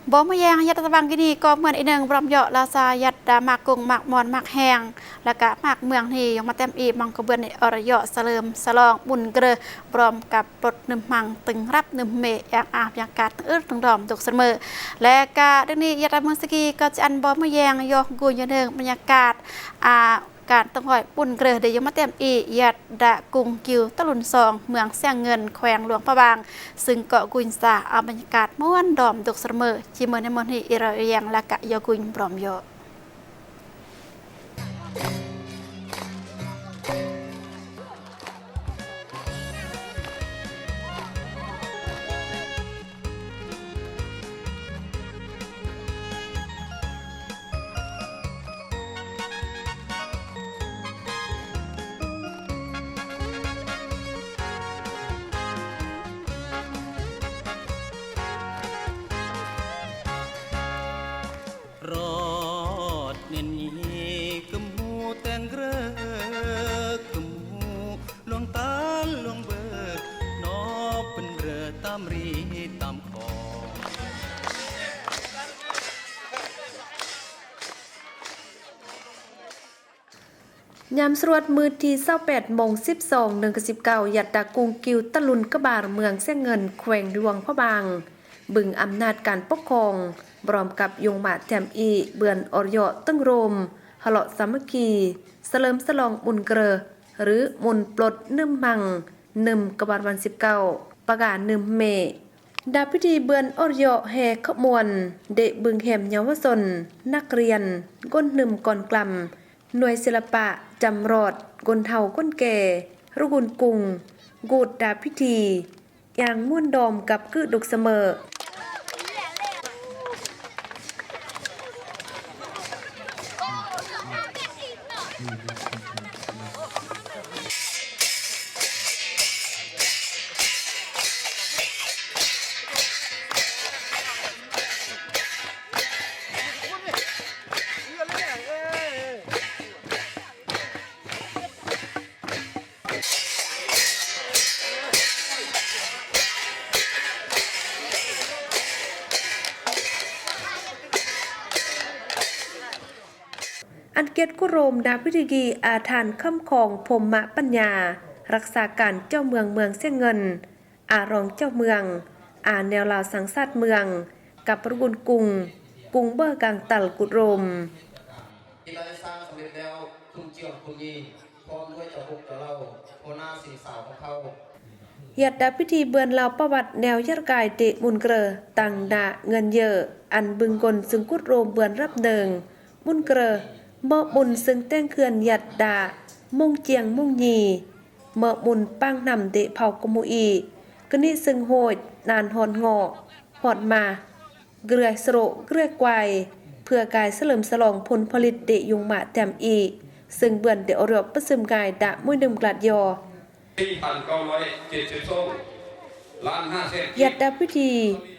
บ่มาแยงยัดตะบังกินีก็เหมือนอีหนึ่งบรมเหยาะลาซายัดดามากงมากมอนมากแหงแล้วก็มากเมืองที่ยังมาเต็มอีมังกระเบือนในอรยะเสลิมสลองบุญเกลือบรมกับปลดนึ่มมังตึงรับนึ่มเมยอย่างอาบอย่างกาดอึดตึงดอมตกเสมอและกาดังนี้ยัดตะบังสกีก็จะอันบ่มาแยงยกกูยันเดิงบรรยากาศการต้องหอยปุ่นเกลือเดี๋ยวยังมาเต็มอียัดดะกุงกิวตะลุนซองเมืองเสียงเงินแขวงหลวงพระบางซึ่งเกาะกุญซาเอาบรรยากาศม้วนดอมตกเสมอที่เมืองในเมืองที่อิราเอียงและกะยากุญปลอมโยรอดเนียนยีกมูแตงเกอกมูลวงตาลวงเบิดนอเป็นเรือตามรีตามคอยามสรวดมือที่28:12 ยัดดากุงกิวตะลุนกบาลเมืองเสียเงินแขวงหลวงพระบางบึงอำนาจการปกครองพร้อมกับยงมาแถมอีเบือนอรยะตั้งโรมหลอสามัคคีเสลิมสลองมุนเกรอหรือมุนปลดนึ่มมังนึ่มกบาลวัน19ประกาศนึ่มเมดาพิธีเบือนอรยะแห่ขมวนเดบึงแหมเยาวชนนักเรียนก้นนึ่มก่อนกลำหน่วยศิลปะจำรอดกนเทาก้นแก่รุกุลกุงกูดดาพิธีอย่างม่วนดอมกับกือดุกเสมออันเกตกุโรมดาพิธีอาถานค่ำของพมะปัญญารักษาการเจ้าเมืองเสียเงินอารองเจ้าเมืองแนวลาวสังสาดเมืองกับรุกุลกุงเบอร์กลางตัลกุโรมที่ได้สร้างสำเร็จแล้วคุณเจียวคุณยีพร้อมด้วยเจ้าบุกเจ้าเล่าโคนาสีสาวของเขายัดดาพิธีเบือนลาวประวัติแนวยัดกายเตะมุนเกลอตังดาเงินเยอะอันบึงกลซึ่งกุดโรมเบือนรับเดิงมุนเกลอเมื่อบุญซึ่งแต่งเขื่อนหยัดดามุ่งเจียงมุ่งยีเมื่อบุญปังนำเดะเผากมูอีกนิซึ่งโหดนานหอนงอหอดมาเกลือสโรเกลือไกวเพื่อกายเสลิมสลองผลผลิตเดะยุงมาแถมอีซึ่งเบือนเดะอรบประซึมกายดะมุ่ยดึมกลาดยอยัดดาพิธี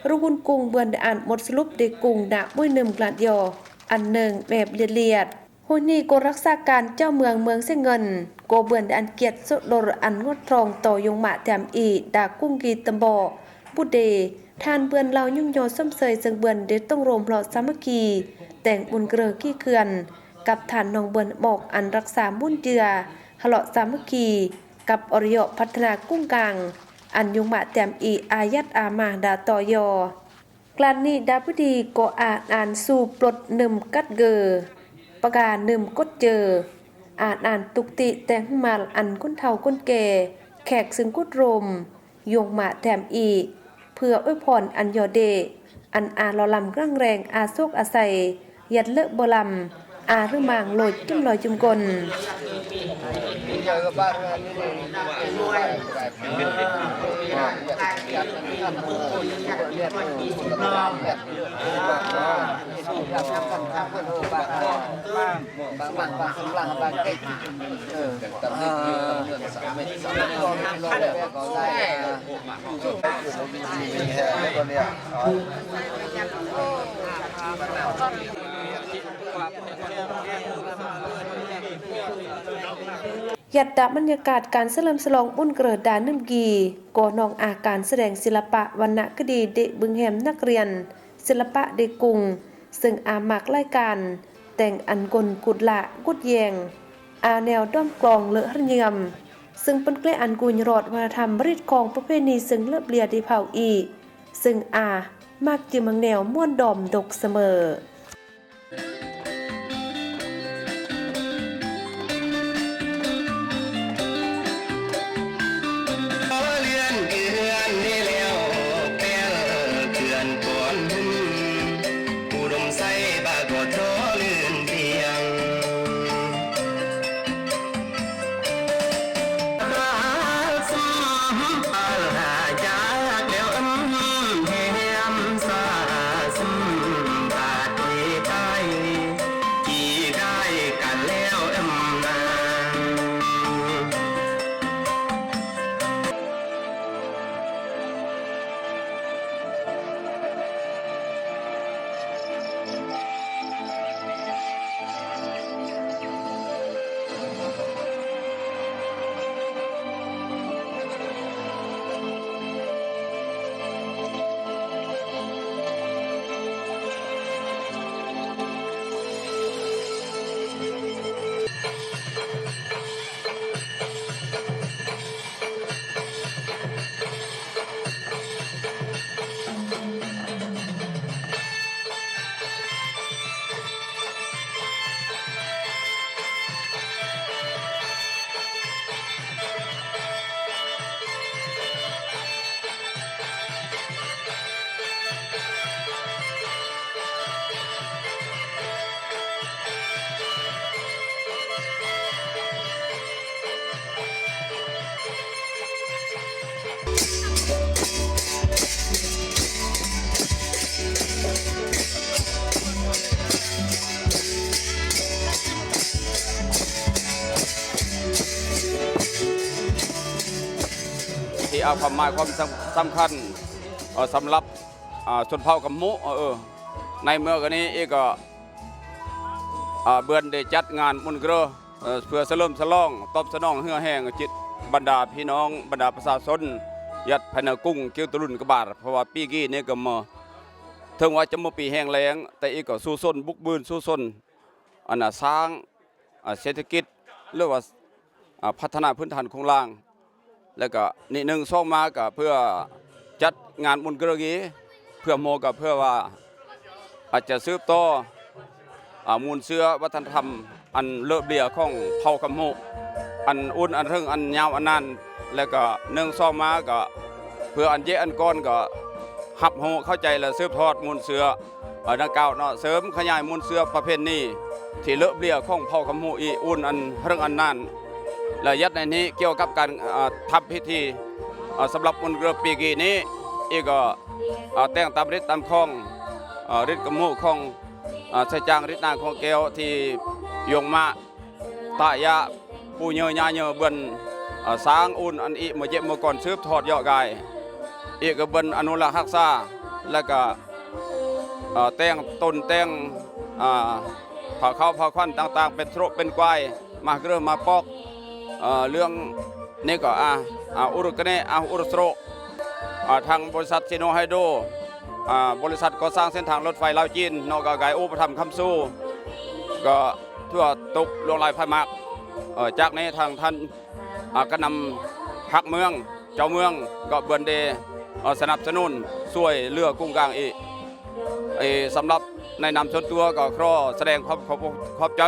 รุกุลกุงเบือนอ่านหมดสรุปเดกุงดะมุ่ยดึมกลาดยออันหนึ่งแบบเลียดหุ่นนี่โกรักษาการเจ้าเมืองเสียเงินโกเบือนอันเกียรติสุดโดรอันงดทองต่อยงมาแถมอีดากุ้งกีตำบอบุเดทานเบือนเรายุ่งยอส้มเสยจึงเบือนเดต้องรวมหลอดสามัคคีแต่งบุญเกลือขี้เขื่อนกับฐานนองเบือนบอกอันรักษาบุญเจือหลอดสามัคคีกับอริยพัฒนากุ้งกลางอันยงมาแถมอีอายัดอามาดาต่อยอกลานนี้ดาพิธีโกอ่านสู่ปลดหนึ่มกัดเกอประกาศหนึ่มกดเจออ่านตุกติแต่งมาอันก้นเทาก้นแก่แขกซึ่งกุดโรมยงมาแถมอีเพื่ออวยพรอันยอเดอันลอลำกลางแรงโซกอาศัยยัดเลอะบลำหรือมางโหลดจุ่มลอยจุ่มกลยัดดาบรรยากาศการเสลิมฉลองบุญเกิดดานึ่มกีก่อนองอาการแสดงศิลปะวรรณคดีเด็กบึงแหมนักเรียน ศิลปะเดกุงซึ่งอามักรายการแต่งอันกลกุดละกุดแยงอาแนวด้อมกลองเลอะเยียมซึ่งเป็นเกลอันกุญรอดวัฒนธรรมรีดกองประเพณีซึ่งเลือบเลียดีเผาอีซึ่งมากจือมังแนวม่วนดอมดกเสมอที่เอาความหมายความสำคัญสำหรับชนเผ่ากัมมุในเมื่อกันนี้เองก็เบือนได้จัดงานมุนเกลือเพื่อเฉลิมฉลองตอบสนองเหือแห้งจิตบรรดาพี่น้องบรรดาประชาชนยัดภายในกุ้งเกี่ยวตรุนกบาทเพราะว่าปีกี้นี่ก็มาถึงว่าจะมาปีแห้งแล้งแต่อีกก็สู้ซนบุกบืนสู้ซนสร้างเศรษฐกิจหรือว่าพัฒนาพื้นฐานของล่างแล้วก็นี่หนึ่งซ่องมากับเพื่อจัดงานมุนเกลือกี้เพื่อโมกับเพื่อว่าอาจจะซื้อต่อมูลเสื้อวัฒนธรรมอันเลิศเลียของเผ่ากัมมุอันอุ่นอันเทิงอันยาวอันนานแล้วก็หนึ่งซ่องมาก็เพื่ออันเยอันก้อนก็หับโหเข้าใจและซื้อทอดมูลเสื้อนักเก่าเนาะเสริมขยายมูลเสื้อประเภทนี้ที่เลิศเลียของเผ่ากัมมุอีอุ่นอันเทิงอันนานและยัดในนี้เกี่ยวกับการทำพิธีสำหรับมุนเกลือปีกี้นี้อีกก็แต่งตามฤทธิ์ตามข้องฤทธิ์กัมมุของใส่จางฤทธิ์นางของแก้วที่ยงมาตายะปูเยยาเยเบินสร้างอุ่นอันอีมาเจ็บมาก่อนซืบทอดยอดกายอีกก็เบินอนุรักษ์รักษาแล้วก็แต่งต้นแต่งผ่าเข้าผ่าควันต่างๆเป็นโตรเป็นกวายมาเกลือมาปอกเรื่องนี้ก็อุรุกเนอุรุสโรทางบริษัทซิโนไฮโดบริษัทก่อสร้างเส้นทางรถไฟลาวจีนนอกจากไก่อุปถัมภ์คำสู้ก็ทั่วตกลงลายพมากจากนี้ทางท่านก็นำพักเมืองเจ้าเมืองก็เบินเดสนับสนุนช่วยเรือกุ้งกลางอีกสำหรับในนำส่วนตัวก็ขอแสดงขอบใจ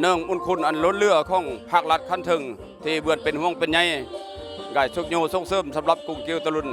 เนื่องอุ่นคุณอันล้นเรือของภาครัฐขั้นถึงที่เบือนเป็นห่วงเป็นใยไก่ชุกโยส่งเสริมสำหรับกุ้งเกียวตะลุน